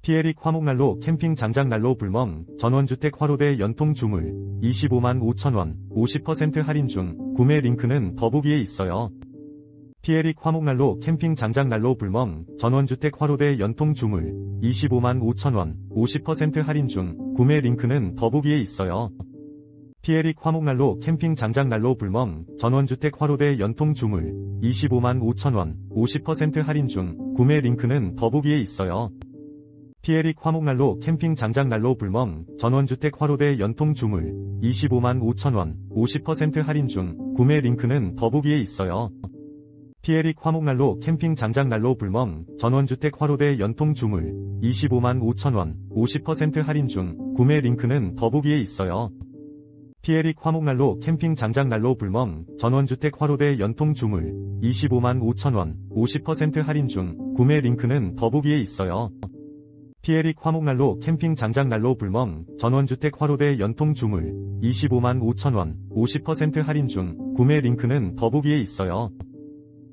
피에릭 화목난로 캠핑 장작난로 불멍 전원주택 화로대 연통 주물 25만 5천원 50% 할인 중 구매 링크는 더보기에 있어요. 피에릭 화목난로 캠핑 장작난로 불멍 전원주택 화로대 연통 주물 25만 5천원 50% 할인 중 구매 링크는 더보기에 있어요. 피에릭 화목난로 캠핑 장작난로 불멍 전원주택 화로대 연통 주물 25만 5천원 50% 할인 중 구매 링크는 더보기에 있어요. 피에릭 화목난로 캠핑 장작난로 불멍 전원주택 화로대 연통 주물 25만 5천원 50% 할인 중 구매 링크는 더보기에 있어요. 피에릭 화목난로 캠핑 장작난로 불멍 전원주택 화로대 연통 주물 25만 5천원 50% 할인 중 구매 링크는 더보기에 있어요. 피에릭 화목난로 캠핑 장작난로 불멍 전원주택 화로대 연통 주물 25만 5천원 50% 할인 중 구매 링크는 더보기에 있어요. 피에릭 화목난로 캠핑 장작난로 불멍 전원주택 화로대 연통 주물 25만 5천원 50% 할인 중 구매 링크는 더보기에 있어요.